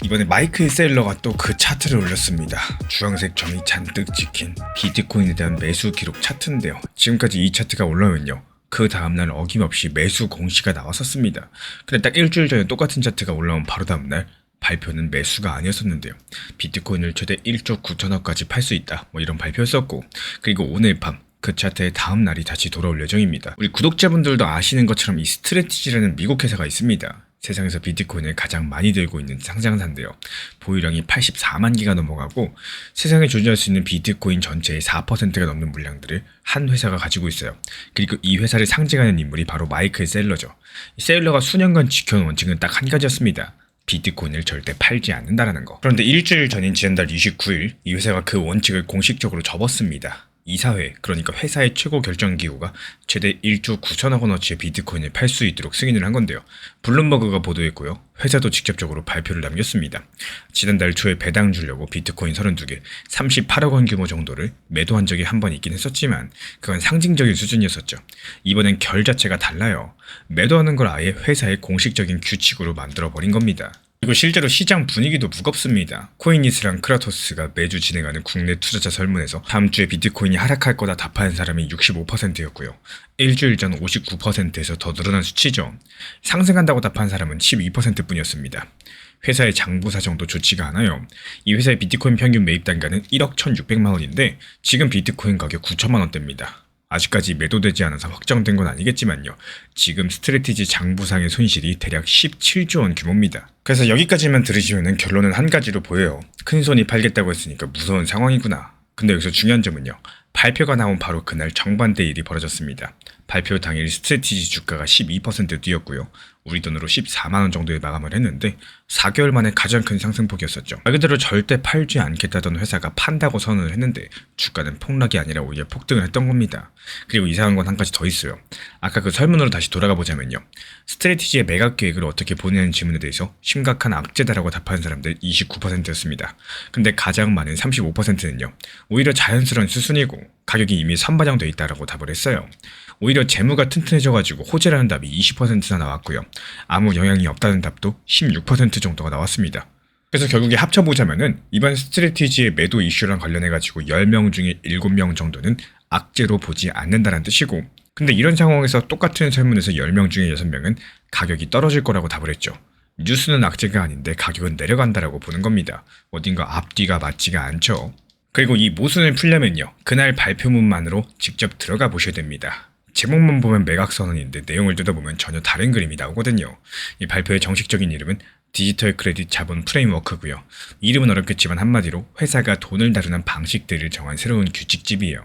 이번에 마이클 셀러가 또 그 차트를 올렸습니다. 주황색 점이 잔뜩 찍힌 비트코인에 대한 매수 기록 차트인데요. 지금까지 이 차트가 올라오면요, 그 다음날 어김없이 매수 공시가 나왔었습니다. 근데 딱 일주일 전에 똑같은 차트가 올라온 바로 다음날 발표는 매수가 아니었었는데요. 비트코인을 최대 1조 9천억까지 팔 수 있다, 뭐 이런 발표였었고, 그리고 오늘 밤 그 차트의 다음 날이 다시 돌아올 예정입니다. 우리 구독자분들도 아시는 것처럼 이 스트래티지라는 미국 회사가 있습니다. 세상에서 비트코인을 가장 많이 들고 있는 상장사인데요. 보유량이 84만 개가 넘어가고 세상에 존재할 수 있는 비트코인 전체의 4%가 넘는 물량들을 한 회사가 가지고 있어요. 그리고 이 회사를 상징하는 인물이 바로 마이클 셀러죠. 이 셀러가 수년간 지켜온 원칙은 딱 한 가지였습니다. 비트코인을 절대 팔지 않는다라는 거. 그런데 일주일 전인 지난달 29일 이 회사가 그 원칙을 공식적으로 접었습니다. 이사회, 그러니까 회사의 최고 결정기구가 최대 1조 9천억 원어치의 비트코인을 팔 수 있도록 승인을 한 건데요. 블룸버그가 보도했고요. 회사도 직접적으로 발표를 남겼습니다. 지난달 초에 배당 주려고 비트코인 32개, 38억 원 규모 정도를 매도한 적이 한 번 있긴 했었지만 그건 상징적인 수준이었었죠. 이번엔 결 자체가 달라요. 매도하는 걸 아예 회사의 공식적인 규칙으로 만들어버린 겁니다. 그리고 실제로 시장 분위기도 무겁습니다. 코인이스랑 크라토스가 매주 진행하는 국내 투자자 설문에서 다음 주에 비트코인이 하락할 거다 답하는 사람이 65%였고요. 일주일 전 59%에서 더 늘어난 수치죠. 상승한다고 답한 사람은 12%뿐이었습니다. 회사의 장부 사정도 좋지가 않아요. 이 회사의 비트코인 평균 매입 단가는 1억 1,600만 원인데 지금 비트코인 가격 9천만 원대입니다. 아직까지 매도되지 않아서 확정된 건 아니겠지만요. 지금 스트래티지 장부상의 손실이 대략 17조 원 규모입니다. 그래서 여기까지만 들으시면 결론은 한 가지로 보여요. 큰 손이 팔겠다고 했으니까 무서운 상황이구나. 근데 여기서 중요한 점은요, 발표가 나온 바로 그날 정반대 일이 벌어졌습니다. 발표 당일 스트래티지 주가가 12% 뛰었고요. 우리 돈으로 14만 원 정도에 마감을 했는데 4개월 만에 가장 큰 상승폭이었었죠. 말 그대로 절대 팔지 않겠다던 회사가 판다고 선언을 했는데 주가는 폭락이 아니라 오히려 폭등을 했던 겁니다. 그리고 이상한 건 한 가지 더 있어요. 아까 그 설문으로 다시 돌아가 보자면요, 스트래티지의 매각 계획을 어떻게 보내는 질문에 대해서 심각한 악재다라고 답한 사람들 29%였습니다. 근데 가장 많은 35%는요, 오히려 자연스러운 수순이고 가격이 이미 선반영돼 있다라고 답을 했어요. 오히려 재무가 튼튼해져가지고 호재라는 답이 20%나 나왔고요. 아무 영향이 없다는 답도 16% 정도가 나왔습니다. 그래서 결국에 합쳐보자면은 이번 스트래티지의 매도 이슈랑 관련해가지고 10명 중에 7명 정도는 악재로 보지 않는다는 뜻이고, 근데 이런 상황에서 똑같은 설문에서 10명 중에 6명은 가격이 떨어질 거라고 답을 했죠. 뉴스는 악재가 아닌데 가격은 내려간다라고 보는 겁니다. 어딘가 앞뒤가 맞지가 않죠. 그리고 이 모순을 풀려면요, 그날 발표문만으로 직접 들어가 보셔야 됩니다. 제목만 보면 매각 선언인데 내용을 뜯어보면 전혀 다른 그림이 나오거든요. 이 발표의 정식적인 이름은 디지털 크레딧 자본 프레임워크고요. 이름은 어렵겠지만 한마디로 회사가 돈을 다루는 방식들을 정한 새로운 규칙집이에요.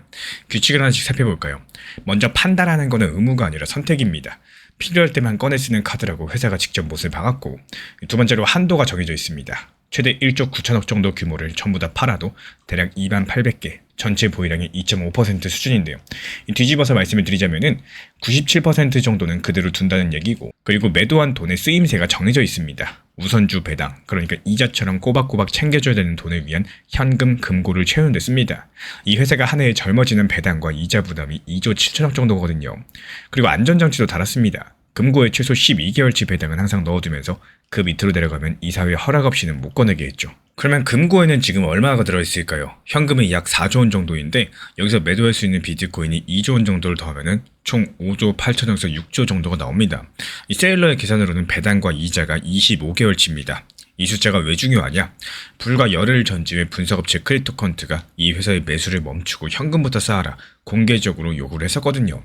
규칙을 하나씩 살펴볼까요? 먼저 판다라는 거는 의무가 아니라 선택입니다. 필요할 때만 꺼내 쓰는 카드라고 회사가 직접 못을 박았고, 두 번째로 한도가 정해져 있습니다. 최대 1조 9천억 정도 규모를 전부 다 팔아도 대략 2만 800개, 전체 보유량의 2.5% 수준인데요. 뒤집어서 말씀을 드리자면은 97% 정도는 그대로 둔다는 얘기고, 그리고 매도한 돈의 쓰임새가 정해져 있습니다. 우선주 배당, 그러니까 이자처럼 꼬박꼬박 챙겨줘야 되는 돈을 위한 현금 금고를 채우는 데 씁니다. 이 회사가 한 해에 젊어지는 배당과 이자 부담이 2조 7천억 정도거든요. 그리고 안전장치도 달았습니다. 금고에 최소 12개월치 배당은 항상 넣어두면서 그 밑으로 내려가면 이사회 허락 없이는 못 꺼내게 했죠. 그러면 금고에는 지금 얼마가 들어있을까요? 현금이 약 4조 원 정도인데 여기서 매도할 수 있는 비트코인이 2조 원 정도를 더하면은 총 5조 8천억에서 6조 정도가 나옵니다. 이 세일러의 계산으로는 배당과 이자가 25개월치입니다. 이 숫자가 왜 중요하냐? 불과 열흘 전쯤에 분석업체 크립토컨트가 이 회사의 매수를 멈추고 현금부터 쌓아라 공개적으로 요구를 했었거든요.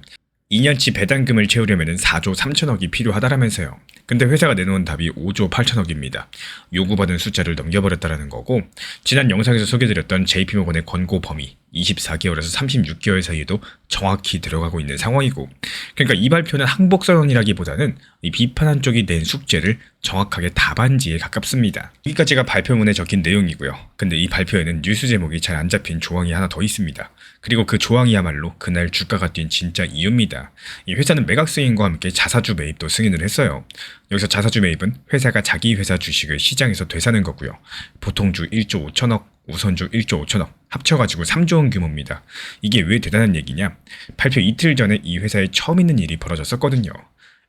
2년치 배당금을 채우려면 4조 3천억이 필요하다라면서요. 근데 회사가 내놓은 답이 5조 8천억입니다. 요구받은 숫자를 넘겨버렸다라는 거고, 지난 영상에서 소개드렸던 JP모건의 권고 범위 24개월에서 36개월 사이에도 정확히 들어가고 있는 상황이고, 그러니까 이 발표는 항복선언이라기보다는 이 비판한 쪽이 낸 숙제를 정확하게 답안지에 가깝습니다. 여기까지가 발표문에 적힌 내용이고요. 근데 이 발표에는 뉴스 제목이 잘 안 잡힌 조항이 하나 더 있습니다. 그리고 그 조항이야말로 그날 주가가 뛴 진짜 이유입니다. 이 회사는 매각 승인과 함께 자사주 매입도 승인을 했어요. 여기서 자사주 매입은 회사가 자기 회사 주식을 시장에서 되사는 거고요. 보통주 1조 5천억, 우선주 1조 5천억 합쳐가지고 3조 원 규모입니다. 이게 왜 대단한 얘기냐? 발표 이틀 전에 이 회사에 처음 있는 일이 벌어졌었거든요.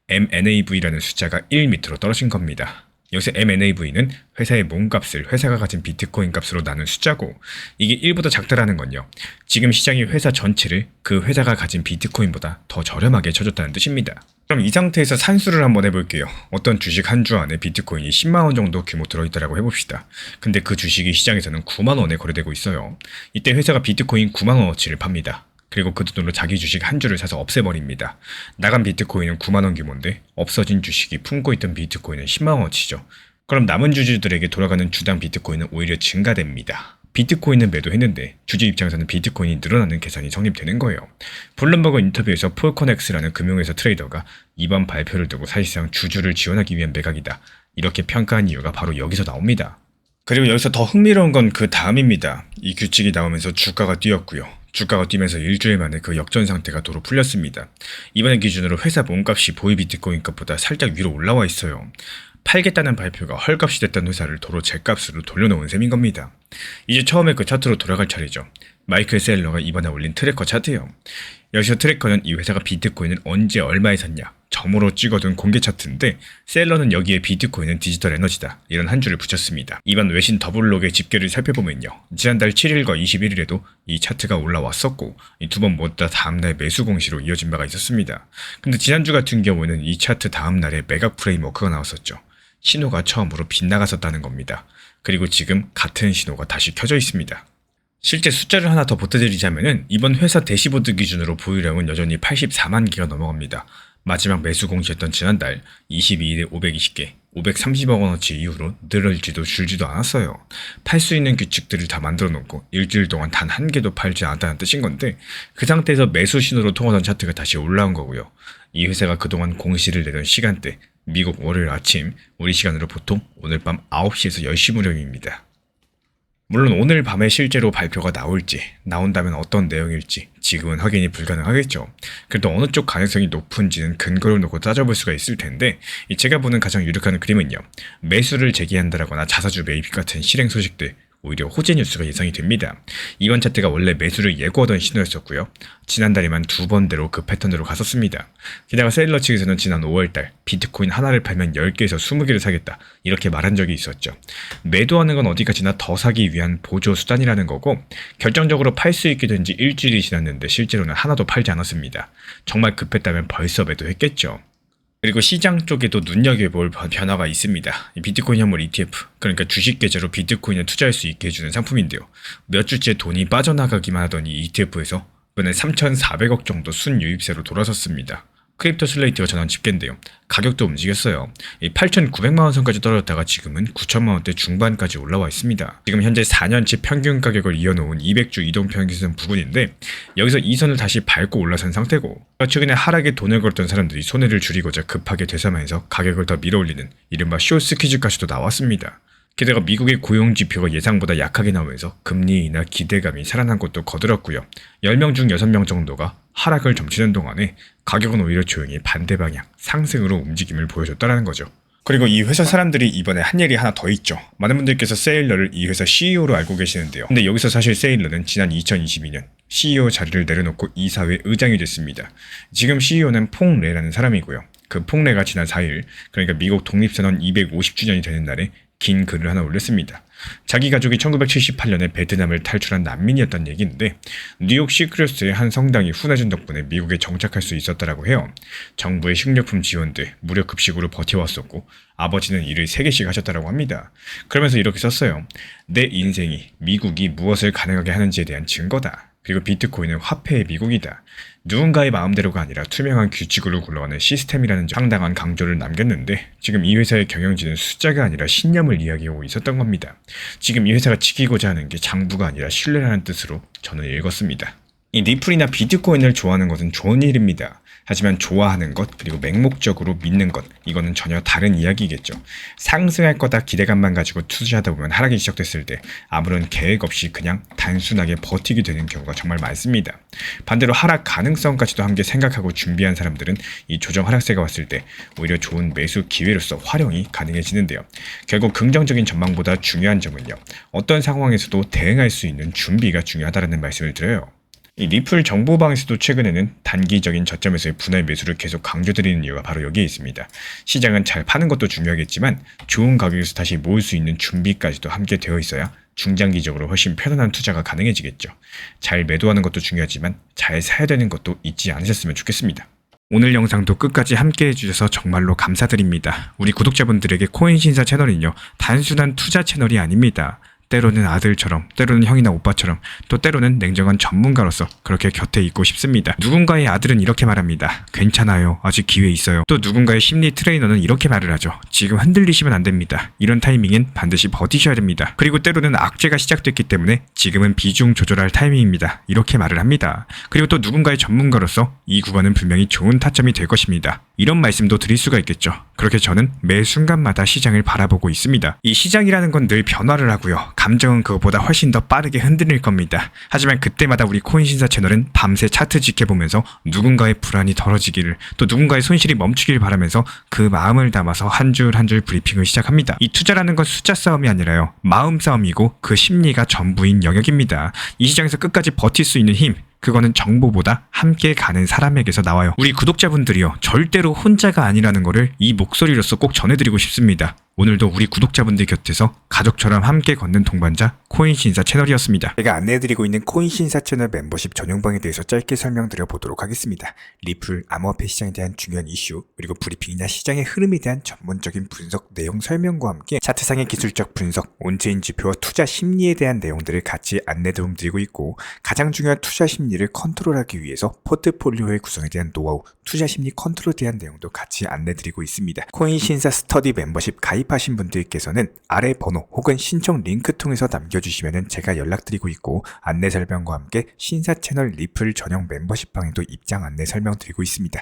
MNAV라는 숫자가 1 밑으로 떨어진 겁니다. 여기서 MNAV는 회사의 몸값을 회사가 가진 비트코인 값으로 나눈 숫자고, 이게 1보다 작다라는 건요, 지금 시장이 회사 전체를 그 회사가 가진 비트코인보다 더 저렴하게 쳐줬다는 뜻입니다. 그럼 이 상태에서 산수를 한번 해볼게요. 어떤 주식 한 주 안에 비트코인이 10만원 정도 규모 들어있다라고 해봅시다. 근데 그 주식이 시장에서는 9만원에 거래되고 있어요. 이때 회사가 비트코인 9만원어치를 팝니다. 그리고 그 돈으로 자기 주식 한 주를 사서 없애버립니다. 나간 비트코인은 9만원 규모인데 없어진 주식이 품고 있던 비트코인은 10만원어치죠. 그럼 남은 주주들에게 돌아가는 주당 비트코인은 오히려 증가됩니다. 비트코인은 매도했는데 주주 입장에서는 비트코인이 늘어나는 계산이 성립되는 거예요. 블룸버그 인터뷰에서 폴커넥스라는 금융회사 트레이더가 이번 발표를 두고 사실상 주주를 지원하기 위한 매각이다, 이렇게 평가한 이유가 바로 여기서 나옵니다. 그리고 여기서 더 흥미로운 건 그 다음입니다. 이 규칙이 나오면서 주가가 뛰었고요. 주가가 뛰면서 일주일 만에 그 역전 상태가 도로 풀렸습니다. 이번에 기준으로 회사 몸값이 보유 비트코인 값보다 살짝 위로 올라와 있어요. 팔겠다는 발표가 헐값이 됐던 회사를 도로 제값으로 돌려놓은 셈인 겁니다. 이제 처음에 그 차트로 돌아갈 차례죠. 마이클 셀러가 이번에 올린 트래커 차트예요. 여기서 트래커는 이 회사가 비트코인을 언제 얼마에 샀냐 점으로 찍어둔 공개 차트인데, 셀러는 여기에 비트코인은 디지털 에너지다, 이런 한 줄을 붙였습니다. 이번 외신 더블록의 집계를 살펴보면요, 지난달 7일과 21일에도 이 차트가 올라왔었고, 이 두 번 모두 다 다음날 매수 공시로 이어진 바가 있었습니다. 근데 지난주 같은 경우에는 이 차트 다음날에 매각 프레임워크가 나왔었죠. 신호가 처음으로 빗나갔었다는 겁니다. 그리고 지금 같은 신호가 다시 켜져 있습니다. 실제 숫자를 하나 더 보태드리자면은 이번 회사 대시보드 기준으로 보유량은 여전히 84만 개가 넘어갑니다. 마지막 매수 공시했던 지난달 22일에 520개, 530억 원어치 이후로 늘을지도 줄지도 않았어요. 팔 수 있는 규칙들을 다 만들어 놓고 일주일 동안 단 한 개도 팔지 않았다는 뜻인 건데, 그 상태에서 매수 신호로 통하던 차트가 다시 올라온 거고요. 이 회사가 그동안 공시를 내던 시간대, 미국 월요일 아침, 우리 시간으로 보통 오늘 밤 9시에서 10시 무렵입니다. 물론 오늘 밤에 실제로 발표가 나온다면 어떤 내용일지 지금은 확인이 불가능하겠죠. 그래도 어느 쪽 가능성이 높은지는 근거를 놓고 따져볼 수가 있을 텐데, 제가 보는 가장 유력한 그림은요, 매수를 제기한다거나 자사주 매입 같은 실행 소식들, 오히려 호재 뉴스가 예상이 됩니다. 이번 차트가 원래 매수를 예고하던 신호였었고요. 지난달에만 두 번대로 그 패턴으로 갔었습니다. 게다가 셀러 측에서는 지난 5월달 비트코인 하나를 팔면 10개에서 20개를 사겠다, 이렇게 말한 적이 있었죠. 매도하는 건 어디까지나 더 사기 위한 보조 수단이라는 거고, 결정적으로 팔 수 있게 된 지 일주일이 지났는데 실제로는 하나도 팔지 않았습니다. 정말 급했다면 벌써 매도했겠죠. 그리고 시장 쪽에도 눈여겨볼 변화가 있습니다. 비트코인 현물 ETF, 그러니까 주식 계좌로 비트코인을 투자할 수 있게 해주는 상품인데요. 몇 주째 돈이 빠져나가기만 하던 이 ETF에서 이번에 3,400억 정도 순유입세로 돌아섰습니다. 크립토 슬레이트가 전한 집계인데요. 가격도 움직였어요. 8,900만원 선까지 떨어졌다가 지금은 9천만원대 중반까지 올라와 있습니다. 지금 현재 4년치 평균 가격을 이어놓은 200주 이동평균선 부근인데, 여기서 이 선을 다시 밟고 올라선 상태고, 최근에 하락에 돈을 걸었던 사람들이 손해를 줄이고자 급하게 되살면서 가격을 더 밀어올리는 이른바 쇼스퀴즈까지도 나왔습니다. 게다가 미국의 고용지표가 예상보다 약하게 나오면서 금리 인하 기대감이 살아난 것도 거들었고요. 10명 중 6명 정도가 하락을 점치는 동안에 가격은 오히려 조용히 반대 방향, 상승으로 움직임을 보여줬다는 거죠. 그리고 이 회사 사람들이 이번에 한 일이 하나 더 있죠. 많은 분들께서 세일러를 이 회사 CEO로 알고 계시는데요. 근데 여기서 사실 세일러는 지난 2022년 CEO 자리를 내려놓고 이사회 의장이 됐습니다. 지금 CEO는 퐁레라는 사람이고요. 그 퐁레가 지난 4일, 그러니까 미국 독립선언 250주년이 되는 날에 긴 글을 하나 올렸습니다. 자기 가족이 1978년에 베트남을 탈출한 난민이었던 얘기인데, 뉴욕 시크로스의 한 성당이 훈해준 덕분에 미국에 정착할 수 있었다라고 해요. 정부의 식료품 지원대, 무료 급식으로 버텨왔었고, 아버지는 일을 3개씩 하셨다라고 합니다. 그러면서 이렇게 썼어요. 내 인생이 미국이 무엇을 가능하게 하는지에 대한 증거다. 그리고 비트코인은 화폐의 미국이다. 누군가의 마음대로가 아니라 투명한 규칙으로 굴러가는 시스템이라는 상당한 강조를 남겼는데, 지금 이 회사의 경영진은 숫자가 아니라 신념을 이야기하고 있었던 겁니다. 지금 이 회사가 지키고자 하는 게 장부가 아니라 신뢰라는 뜻으로 저는 읽었습니다. 이 리플이나 비트코인을 좋아하는 것은 좋은 일입니다. 하지만 좋아하는 것, 그리고 맹목적으로 믿는 것, 이거는 전혀 다른 이야기겠죠. 상승할 거다 기대감만 가지고 투자하다 보면 하락이 시작됐을 때 아무런 계획 없이 그냥 단순하게 버티게 되는 경우가 정말 많습니다. 반대로 하락 가능성까지도 함께 생각하고 준비한 사람들은 이 조정 하락세가 왔을 때 오히려 좋은 매수 기회로서 활용이 가능해지는데요. 결국 긍정적인 전망보다 중요한 점은요, 어떤 상황에서도 대응할 수 있는 준비가 중요하다는 말씀을 드려요. 이 리플 정보방에서도 최근에는 단기적인 저점에서의 분할 매수를 계속 강조드리는 이유가 바로 여기에 있습니다. 시장은 잘 파는 것도 중요하겠지만 좋은 가격에서 다시 모을 수 있는 준비까지도 함께 되어 있어야 중장기적으로 훨씬 편안한 투자가 가능해지겠죠. 잘 매도하는 것도 중요하지만 잘 사야 되는 것도 잊지 않으셨으면 좋겠습니다. 오늘 영상도 끝까지 함께 해주셔서 정말로 감사드립니다. 우리 구독자분들에게 코인신사 채널은요, 단순한 투자 채널이 아닙니다. 때로는 아들처럼, 때로는 형이나 오빠처럼, 또 때로는 냉정한 전문가로서 그렇게 곁에 있고 싶습니다. 누군가의 아들은 이렇게 말합니다. 괜찮아요. 아직 기회 있어요. 또 누군가의 심리 트레이너는 이렇게 말을 하죠. 지금 흔들리시면 안 됩니다. 이런 타이밍엔 반드시 버티셔야 됩니다. 그리고 때로는 악재가 시작됐기 때문에 지금은 비중 조절할 타이밍입니다. 이렇게 말을 합니다. 그리고 또 누군가의 전문가로서 이 구간은 분명히 좋은 타점이 될 것입니다. 이런 말씀도 드릴 수가 있겠죠. 그렇게 저는 매 순간마다 시장을 바라보고 있습니다. 이 시장이라는 건 늘 변화를 하고요. 감정은 그것보다 훨씬 더 빠르게 흔들릴 겁니다. 하지만 그때마다 우리 코인신사 채널은 밤새 차트 지켜보면서 누군가의 불안이 덜어지기를, 또 누군가의 손실이 멈추길 바라면서 그 마음을 담아서 한 줄 한 줄 브리핑을 시작합니다. 이 투자라는 건 숫자 싸움이 아니라요, 마음 싸움이고 그 심리가 전부인 영역입니다. 이 시장에서 끝까지 버틸 수 있는 힘, 그거는 정보보다 함께 가는 사람에게서 나와요. 우리 구독자분들이요, 절대로 혼자가 아니라는 거를 이 목소리로서 꼭 전해드리고 싶습니다. 오늘도 우리 구독자분들 곁에서 가족처럼 함께 걷는 동반자 코인신사 채널이었습니다. 제가 안내해드리고 있는 코인신사 채널 멤버십 전용방에 대해서 짧게 설명드려 보도록 하겠습니다. 리플, 암호화폐 시장에 대한 중요한 이슈, 그리고 브리핑이나 시장의 흐름에 대한 전문적인 분석 내용 설명과 함께 차트상의 기술적 분석, 온체인 지표와 투자 심리에 대한 내용들을 같이 안내 도움드리고 있고, 가장 중요한 투자 심리를 컨트롤하기 위해서 포트폴리오의 구성에 대한 노하우, 투자 심리 컨트롤에 대한 내용도 같이 안내드리고 있습니다. 코인신사 스터디 멤버십 가입하신 분들께서는 아래 번호 혹은 신청 링크 통해서 남겨주시면 제가 연락드리고 있고, 안내 설명과 함께 신사 채널 리플 전용 멤버십 방에도 입장 안내 설명드리고 있습니다.